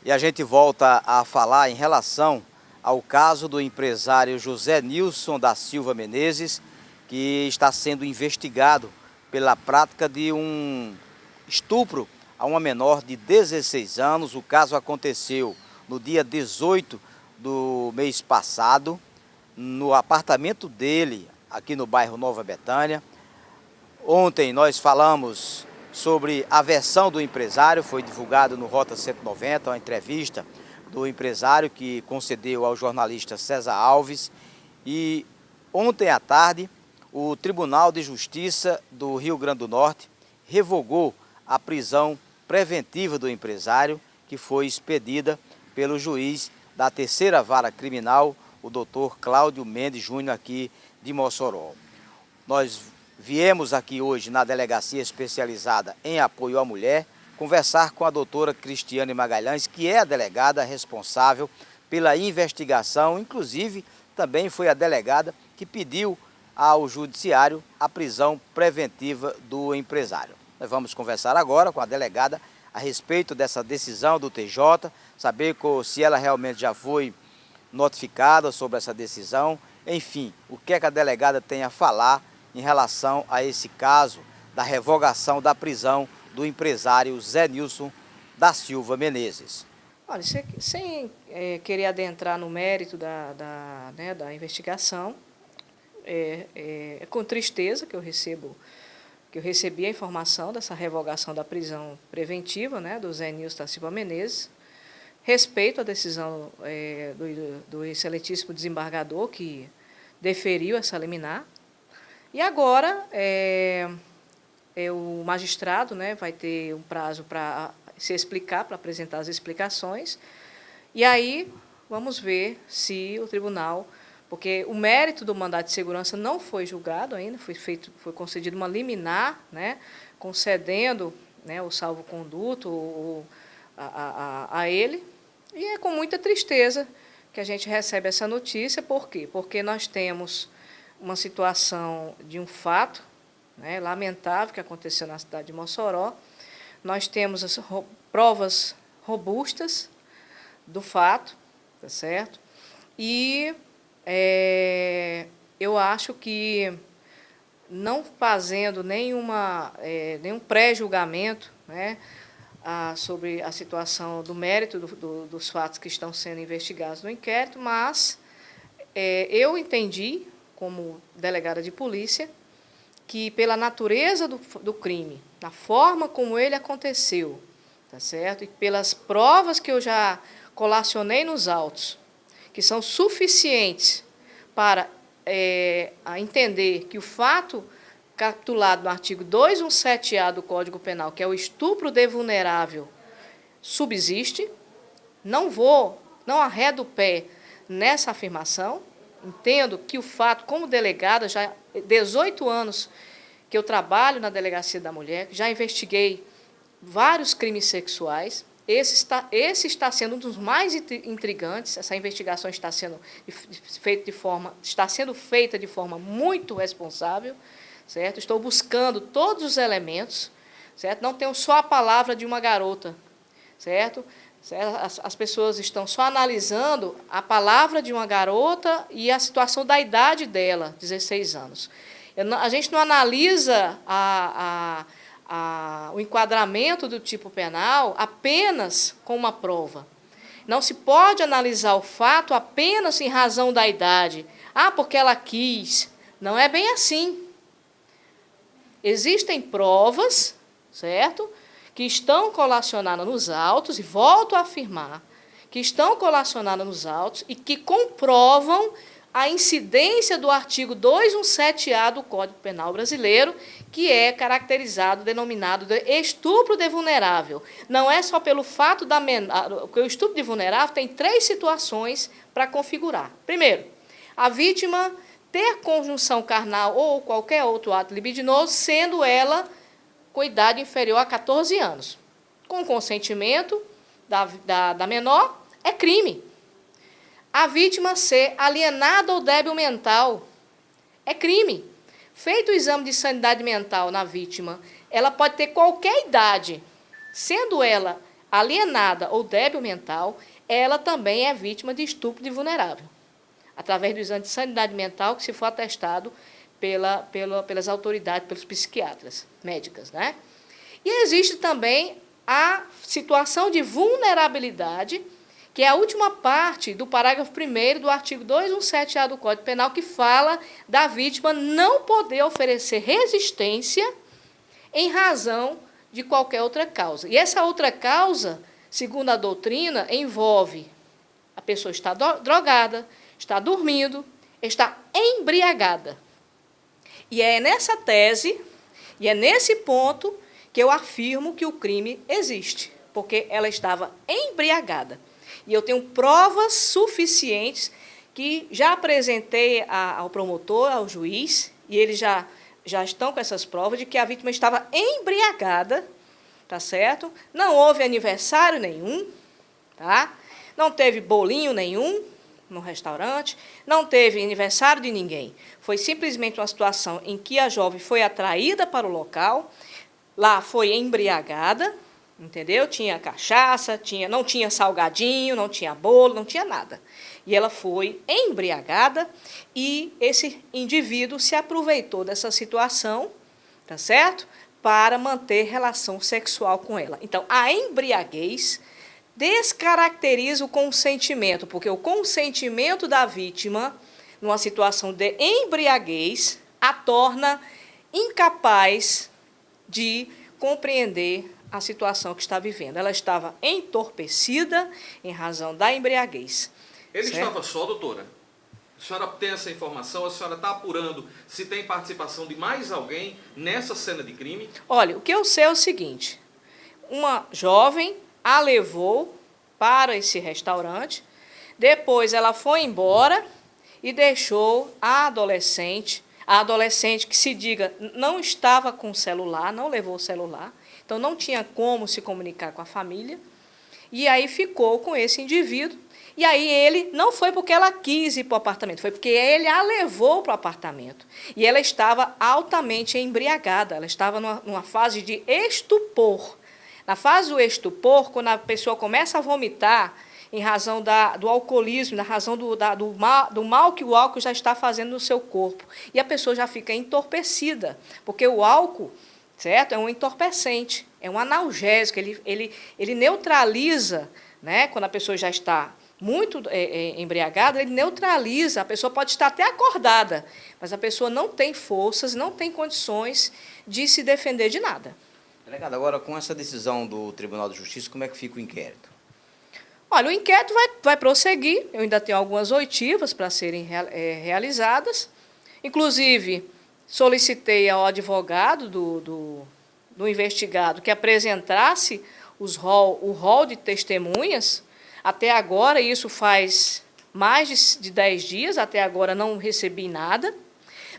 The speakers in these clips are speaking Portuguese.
E a gente volta a falar em relação ao caso do empresário José Nilson da Silva Menezes, que está sendo investigado pela prática de um estupro a uma menor de 16 anos. O caso aconteceu no dia 18 do mês passado, no apartamento dele, aqui no bairro Nova Betânia. Ontem nós falamos sobre a versão do empresário, foi divulgado no Rota 190, uma entrevista do empresário que concedeu ao jornalista César Alves. E ontem à tarde, o Tribunal de Justiça do Rio Grande do Norte revogou a prisão preventiva do empresário, que foi expedida pelo juiz da terceira vara criminal, o doutor Cláudio Mendes Júnior, aqui de Mossoró. Nós viemos aqui hoje na Delegacia Especializada em Apoio à Mulher conversar com a doutora Cristiane Magalhães, que é a delegada responsável pela investigação, inclusive também foi a delegada que pediu ao judiciário a prisão preventiva do empresário. Nós vamos conversar agora com a delegada a respeito dessa decisão do TJ, saber se ela realmente já foi notificada sobre essa decisão, enfim, o que é que a delegada tem a falar em relação a esse caso da revogação da prisão do empresário Zé Nilson da Silva Menezes. Olha, sem querer adentrar no mérito da investigação, é com tristeza que eu recebi a informação dessa revogação da prisão preventiva, do Zé Nilson da Silva Menezes. Respeito a decisão do excelentíssimo desembargador que deferiu essa liminar. E agora, o magistrado vai ter um prazo para se explicar, para apresentar as explicações. E aí, vamos ver se o tribunal... Porque o mérito do mandado de segurança não foi julgado ainda, foi concedido uma liminar, concedendo o salvo-conduto a ele. E é com muita tristeza que a gente recebe essa notícia. Por quê? Porque nós temos uma situação de um fato lamentável que aconteceu na cidade de Mossoró. Nós temos as provas robustas do fato, tá certo? E eu acho que, não fazendo nenhum pré-julgamento sobre a situação do mérito dos fatos que estão sendo investigados no inquérito, mas eu entendi, como delegada de polícia, que pela natureza do crime, na forma como ele aconteceu, tá certo? E pelas provas que eu já colacionei nos autos, que são suficientes para entender que o fato capitulado no artigo 217-A do Código Penal, que é o estupro de vulnerável, subsiste. Não arredo o pé nessa afirmação. Entendo que o fato, como delegada, já há 18 anos que eu trabalho na Delegacia da Mulher, já investiguei vários crimes sexuais. Esse está sendo um dos mais intrigantes. Essa investigação está sendo feita de forma muito responsável, certo? Estou buscando todos os elementos, certo? Não tenho só a palavra de uma garota, certo? As pessoas estão só analisando a palavra de uma garota e a situação da idade dela, 16 anos. A gente não analisa o enquadramento do tipo penal apenas com uma prova. Não se pode analisar o fato apenas em razão da idade. Porque ela quis. Não é bem assim. Existem provas, certo?, que estão colacionadas nos autos, e volto a afirmar, que estão colacionadas nos autos e que comprovam a incidência do artigo 217-A do Código Penal brasileiro, que é caracterizado, denominado de estupro de vulnerável. Não é só pelo fato porque o estupro de vulnerável tem 3 situações para configurar. Primeiro, a vítima ter conjunção carnal ou qualquer outro ato libidinoso, sendo ela com idade inferior a 14 anos. Com consentimento da menor, é crime. A vítima ser alienada ou débil mental é crime. Feito o exame de sanidade mental na vítima, ela pode ter qualquer idade, sendo ela alienada ou débil mental, ela também é vítima de estupro de vulnerável, através do exame de sanidade mental que se for atestado pelas autoridades, pelos psiquiatras médicas, né? E existe também a situação de vulnerabilidade, que é a última parte do parágrafo 1º do artigo 217-A do Código Penal, que fala da vítima não poder oferecer resistência em razão de qualquer outra causa. E essa outra causa, segundo a doutrina, envolve a pessoa estar drogada, está dormindo, está embriagada. E é nessa tese, e é nesse ponto, que eu afirmo que o crime existe, porque ela estava embriagada. E eu tenho provas suficientes que já apresentei ao promotor, ao juiz, e eles já estão com essas provas de que a vítima estava embriagada, tá certo? Não houve aniversário nenhum, tá? Não teve bolinho nenhum no restaurante, não teve aniversário de ninguém. Foi simplesmente uma situação em que a jovem foi atraída para o local, lá foi embriagada, entendeu? Tinha cachaça, não tinha salgadinho, não tinha bolo, não tinha nada. E ela foi embriagada e esse indivíduo se aproveitou dessa situação, tá certo? Para manter relação sexual com ela. Então, a embriaguez descaracteriza o consentimento, porque o consentimento da vítima, numa situação de embriaguez, a torna incapaz de compreender a situação que está vivendo. Ela estava entorpecida em razão da embriaguez. Ele certo? estava só, doutora? A senhora tem essa informação? A senhora está apurando se tem participação de mais alguém nessa cena de crime? Olha, o que eu sei é o seguinte, uma jovem a levou para esse restaurante, depois ela foi embora e deixou a adolescente que se diga não estava com celular, não levou o celular, então não tinha como se comunicar com a família, e aí ficou com esse indivíduo, e aí ele, não foi porque ela quis ir para o apartamento, foi porque ele a levou para o apartamento, e ela estava altamente embriagada, ela estava numa fase de estupor. Na fase do estupor, quando a pessoa começa a vomitar, em razão do alcoolismo, na razão do mal que o álcool já está fazendo no seu corpo. E a pessoa já fica entorpecida, porque o álcool, certo, é um entorpecente, é um analgésico, ele neutraliza, né, quando a pessoa já está muito embriagada, ele neutraliza, a pessoa pode estar até acordada, mas a pessoa não tem forças, não tem condições de se defender de nada. Delegado, agora com essa decisão do Tribunal de Justiça, como é que fica o inquérito? Olha, o inquérito vai prosseguir, eu ainda tenho algumas oitivas para serem realizadas. Inclusive, solicitei ao advogado do investigado que apresentasse o rol de testemunhas. Até agora, isso faz mais de 10 dias, até agora não recebi nada.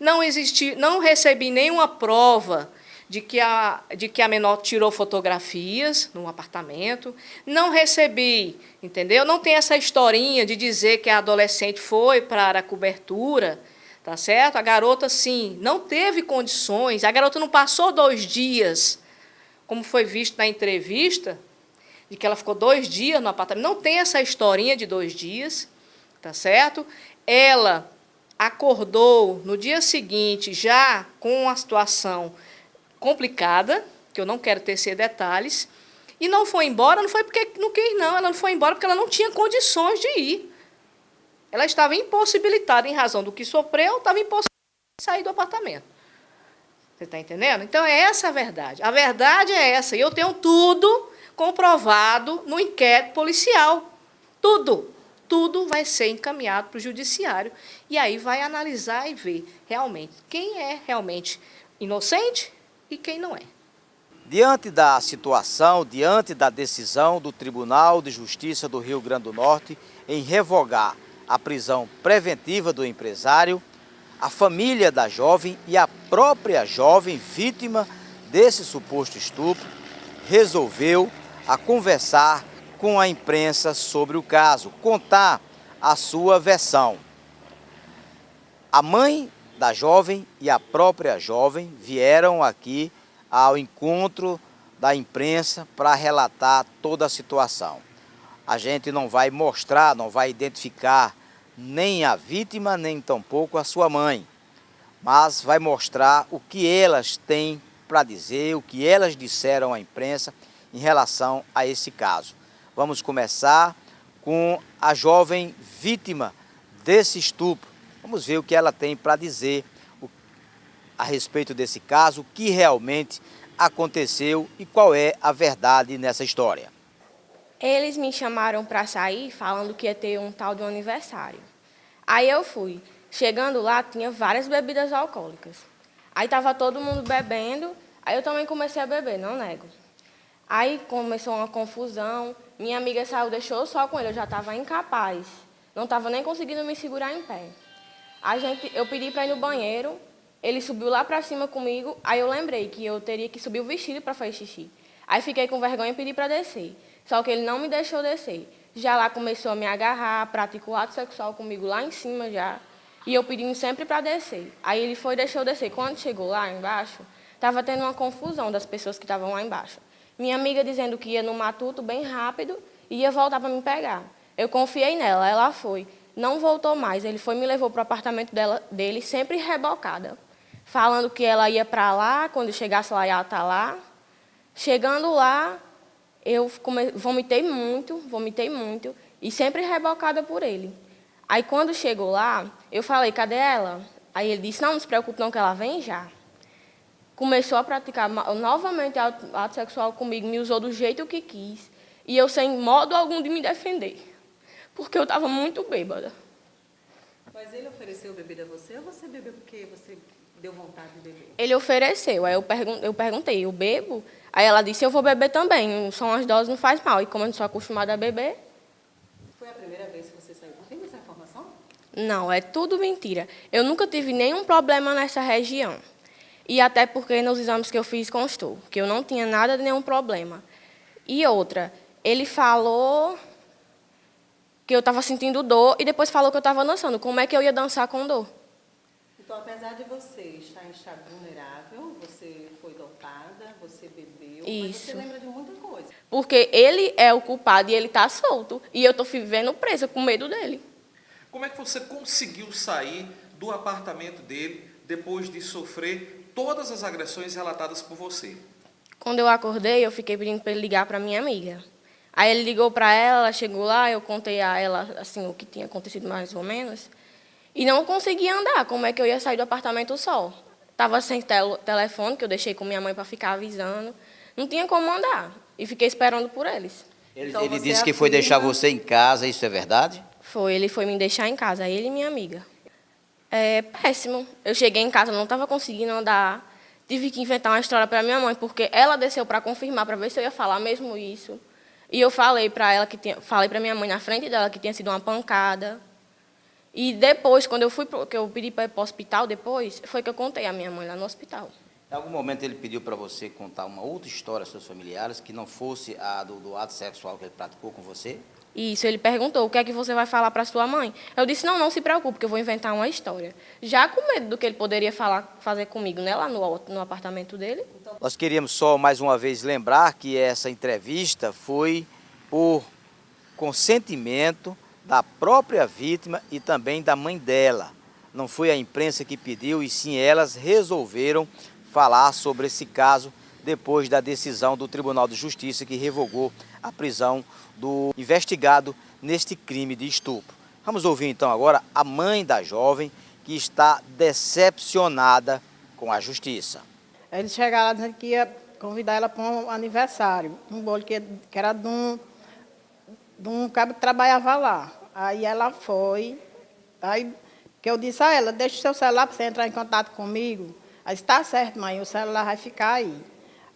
Não recebi nenhuma prova de que a menor tirou fotografias no apartamento, não recebi, entendeu? Não tem essa historinha de dizer que a adolescente foi para a cobertura, tá certo? A garota, sim, não teve condições, a garota não passou 2 dias, como foi visto na entrevista, de que ela ficou 2 dias no apartamento, não tem essa historinha de 2 dias, tá certo? Ela acordou no dia seguinte já com a situação complicada, que eu não quero tecer detalhes, e não foi embora, não foi porque não quis, não. Ela não foi embora porque ela não tinha condições de ir. Ela estava impossibilitada, em razão do que sofreu, estava impossibilitada de sair do apartamento. Você está entendendo? Então, é essa a verdade. A verdade é essa. E eu tenho tudo comprovado no inquérito policial. Tudo. Tudo vai ser encaminhado para o judiciário. E aí vai analisar e ver realmente quem é realmente inocente e quem não é. Diante da situação, diante da decisão do Tribunal de Justiça do Rio Grande do Norte em revogar a prisão preventiva do empresário, a família da jovem e a própria jovem vítima desse suposto estupro resolveu conversar com a imprensa sobre o caso, contar a sua versão. A mãe da jovem e a própria jovem vieram aqui ao encontro da imprensa para relatar toda a situação. A gente não vai mostrar, não vai identificar nem a vítima, nem tampouco a sua mãe, mas vai mostrar o que elas têm para dizer, o que elas disseram à imprensa em relação a esse caso. Vamos começar com a jovem vítima desse estupro. Vamos ver o que ela tem para dizer a respeito desse caso, o que realmente aconteceu e qual é a verdade nessa história. Eles me chamaram para sair falando que ia ter um tal de um aniversário. Aí eu fui. Chegando lá, tinha várias bebidas alcoólicas. Aí estava todo mundo bebendo, aí eu também comecei a beber, não nego. Aí começou uma confusão, minha amiga saiu, deixou eu só com ele, eu já estava incapaz. Não estava nem conseguindo me segurar em pé. Eu pedi para ir no banheiro, ele subiu lá para cima comigo, aí eu lembrei que eu teria que subir o vestido para fazer xixi. Aí fiquei com vergonha e pedi para descer. Só que ele não me deixou descer. Já lá começou a me agarrar, praticou ato sexual comigo lá em cima já. E eu pedindo sempre para descer. Aí ele foi e deixou eu descer. Quando chegou lá embaixo, estava tendo uma confusão das pessoas que estavam lá embaixo. Minha amiga dizendo que ia no matuto bem rápido e ia voltar para me pegar. Eu confiei nela, ela foi. Não voltou mais. Ele foi e me levou para o apartamento dele, sempre rebocada. Falando que ela ia para lá, quando chegasse lá, ela está lá. Chegando lá, eu vomitei muito, e sempre rebocada por ele. Aí, quando chegou lá, eu falei, cadê ela? Aí ele disse, não se preocupe não, que ela vem já. Começou a praticar novamente ato sexual comigo, me usou do jeito que quis, e eu sem modo algum de me defender, porque eu estava muito bêbada. Mas ele ofereceu bebida a você ou você bebeu porque você deu vontade de beber? Ele ofereceu, aí eu perguntei, eu bebo? Aí ela disse, eu vou beber também, são as doses, não faz mal. E como eu não sou acostumada a beber... Foi a primeira vez que você saiu? Tem essa informação? Não, é tudo mentira. Eu nunca tive nenhum problema nessa região. E até porque nos exames que eu fiz constou que eu não tinha nada de nenhum problema. E outra, ele falou que eu estava sentindo dor e depois falou que eu estava dançando. Como é que eu ia dançar com dor? Então, apesar de você estar em estado vulnerável, você foi dopada, você bebeu, mas você lembra de muita coisa. Porque ele é o culpado e ele está solto. E eu estou vivendo presa com medo dele. Como é que você conseguiu sair do apartamento dele depois de sofrer todas as agressões relatadas por você? Quando eu acordei, eu fiquei pedindo para ele ligar para minha amiga. Aí ele ligou para ela chegou lá, eu contei a ela assim, o que tinha acontecido mais ou menos. E não conseguia andar. Como é que eu ia sair do apartamento só? Estava sem telefone, que eu deixei com minha mãe para ficar avisando. Não tinha como andar. E fiquei esperando por eles. Ele disse que foi deixar você em casa, isso é verdade? Foi, ele foi me deixar em casa, ele e minha amiga. É péssimo. Eu cheguei em casa, não estava conseguindo andar. Tive que inventar uma história para minha mãe, porque ela desceu para confirmar, para ver se eu ia falar mesmo isso. E eu falei para ela falei para minha mãe na frente dela que tinha sido uma pancada. E depois, quando eu pedi para ir para o hospital depois, foi que eu contei à minha mãe lá no hospital. Em algum momento ele pediu para você contar uma outra história aos seus familiares, que não fosse a do ato sexual que ele praticou com você? Isso, ele perguntou, o que é que você vai falar para sua mãe? Eu disse, não se preocupe, que eu vou inventar uma história. Já com medo do que ele poderia fazer comigo, né, lá no apartamento dele. Nós queríamos só, mais uma vez, lembrar que essa entrevista foi por consentimento da própria vítima e também da mãe dela. Não foi a imprensa que pediu, e sim elas resolveram falar sobre esse caso depois da decisão do Tribunal de Justiça que revogou a prisão do investigado neste crime de estupro. Vamos ouvir então agora a mãe da jovem, que está decepcionada com a justiça. Eles chegaram lá dizendo que ia convidar ela para um aniversário, um bolo que era de um cabo que trabalhava lá. Aí ela foi, aí que eu disse a ela, deixa o seu celular para você entrar em contato comigo. Aí disse, tá certo, mãe, o celular vai ficar aí.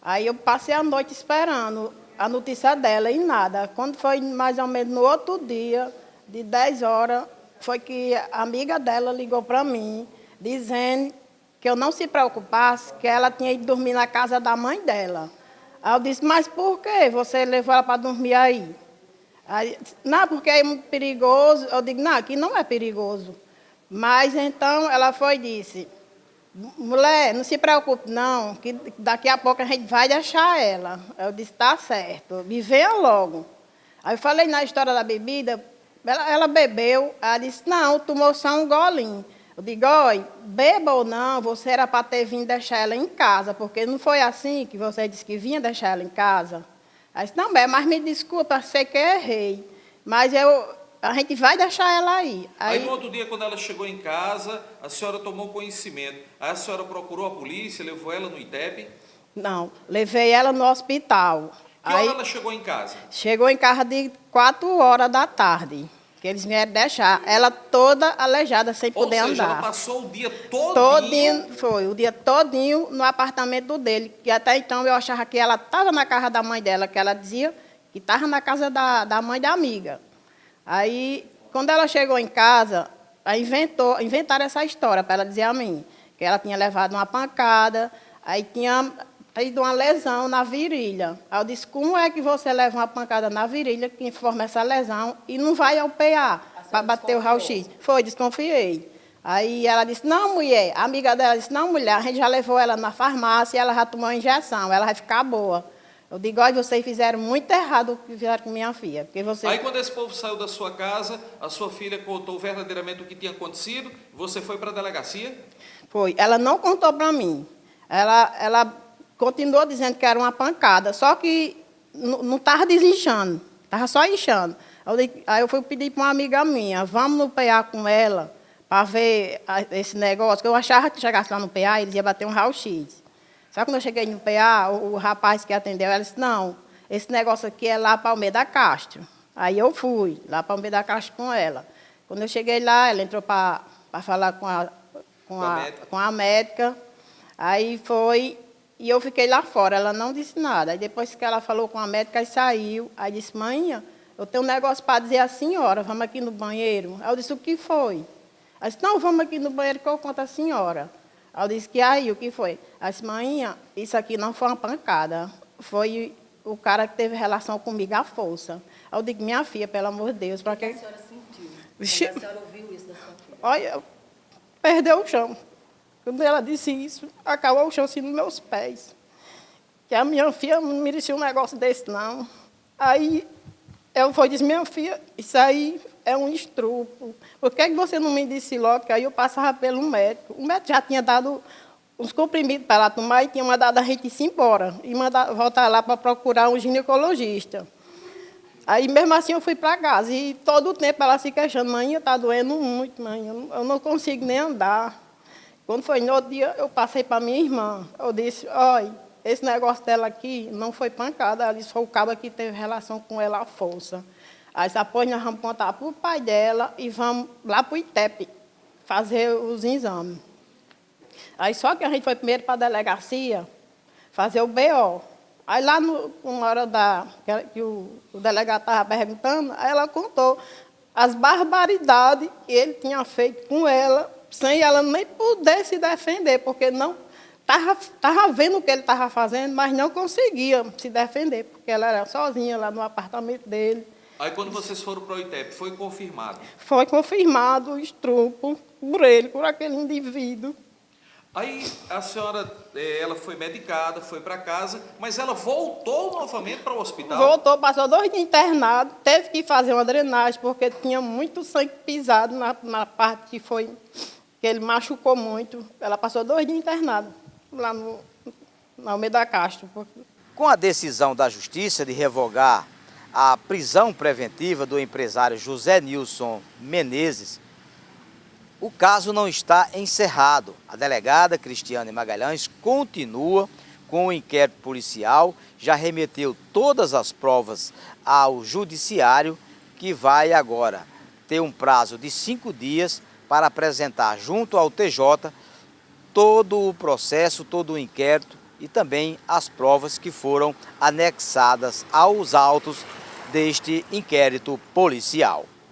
Aí eu passei a noite esperando a notícia dela e nada. Quando foi mais ou menos no outro dia, de 10 horas, foi que a amiga dela ligou para mim, dizendo que eu não se preocupasse, que ela tinha ido dormir na casa da mãe dela. Aí eu disse, mas por que você levou ela para dormir aí? Aí, não, porque é muito perigoso. Eu digo, não, aqui não é perigoso. Mas então ela foi e disse, mulher, não se preocupe não, que daqui a pouco a gente vai deixar ela. Eu disse, tá certo, me venha logo. Aí eu falei na história da bebida, ela bebeu, ela disse, não, tomou só um golinho. Eu digo, olha, beba ou não, você era para ter vindo deixar ela em casa, porque não foi assim que você disse que vinha deixar ela em casa? Aí disse, não, mas me desculpa, sei que eu errei, mas a gente vai deixar ela aí. Aí no outro dia, quando ela chegou em casa, a senhora tomou conhecimento. Aí a senhora procurou a polícia, levou ela no ITEP? Não, levei ela no hospital. Que hora ela chegou em casa? Chegou em casa de 4 horas da tarde, que eles vieram deixar. Ela toda aleijada, sem poder andar. Ou seja, ela passou o dia todinho... Foi, o dia todinho no apartamento dele. E até então eu achava que ela estava na casa da mãe dela, que ela dizia que estava na casa da mãe da amiga. Aí, quando ela chegou em casa, inventaram essa história para ela dizer a mim, que ela tinha levado uma pancada, aí tinha ido uma lesão na virilha. Aí eu disse, como é que você leva uma pancada na virilha que informa essa lesão e não vai ao PA para bater o raio-x? Foi, desconfiei. Aí ela disse, não, mulher, a amiga dela disse, não, mulher, a gente já levou ela na farmácia e ela já tomou a injeção, ela vai ficar boa. Eu digo, olha, vocês fizeram muito errado o que fizeram com minha filha. Porque você... Aí, quando esse povo saiu da sua casa, a sua filha contou verdadeiramente o que tinha acontecido, você foi para a delegacia? Foi. Ela não contou para mim. Ela continuou dizendo que era uma pancada, só que não estava desinchando, estava só inchando. Aí eu fui pedir para uma amiga minha, vamos no PA com ela, para ver esse negócio, que eu achava que chegasse lá no PA, eles iam bater um raio-x. Só que quando eu cheguei no PA, o rapaz que atendeu, ela disse, não, esse negócio aqui é lá para Almeida Castro. Aí eu fui lá para Almeida Castro com ela. Quando eu cheguei lá, ela entrou para falar com a médica. Aí foi, e eu fiquei lá fora, ela não disse nada. Aí depois que ela falou com a médica, aí saiu. Aí disse, mãe, eu tenho um negócio para dizer à senhora, vamos aqui no banheiro. Aí eu disse, o que foi? Ela disse, não, vamos aqui no banheiro que eu conto à senhora. Aí eu disse, o que foi? Ela disse, mãe, isso aqui não foi uma pancada, foi o cara que teve relação comigo à força. Aí eu digo, minha filha, pelo amor de Deus, para que... O que a senhora sentiu? Quando a senhora ouviu isso da sua filha? Olha, perdeu o chão. Quando ela disse isso, acabou o chão assim nos meus pés. Que a minha filha não merecia um negócio desse, não. Aí eu disse, minha filha, isso aí é um estrupo. Por que você não me disse logo? Que aí eu passava pelo médico. O médico já tinha dado uns comprimidos para ela tomar e tinha mandado a gente ir embora. E voltar lá para procurar um ginecologista. Aí, mesmo assim, eu fui para casa. E todo o tempo ela se queixando, mãe, está doendo muito, mãe, eu não consigo nem andar. Quando foi no outro dia, eu passei para minha irmã. Eu disse, olha, esse negócio dela aqui não foi pancada. Ela disse, foi o cabo que teve relação com ela à força. Aí, depois nós vamos contar para o pai dela e vamos lá para o ITEP fazer os exames. Aí, só que a gente foi primeiro para a delegacia fazer o BO. Aí, lá, uma hora que o delegado estava perguntando, aí ela contou as barbaridades que ele tinha feito com ela, sem ela nem poder se defender, porque não estava vendo o que ele estava fazendo, mas não conseguia se defender, porque ela era sozinha lá no apartamento dele. Aí, quando vocês foram para o ITEP, foi confirmado? Foi confirmado o estrupo por ele, por aquele indivíduo. Aí, a senhora, ela foi medicada, foi para casa, mas ela voltou novamente para o hospital? Voltou, passou 2 dias internado, teve que fazer uma drenagem, porque tinha muito sangue pisado na parte que ele machucou muito. Ela passou 2 dias internada, lá na Almeida Castro. Com a decisão da Justiça de revogar a prisão preventiva do empresário José Nilson Menezes, o caso não está encerrado. A delegada Cristiane Magalhães continua com o inquérito policial, já remeteu todas as provas ao judiciário, que vai agora ter um prazo de 5 dias para apresentar junto ao TJ todo o processo, todo o inquérito e também as provas que foram anexadas aos autos deste inquérito policial.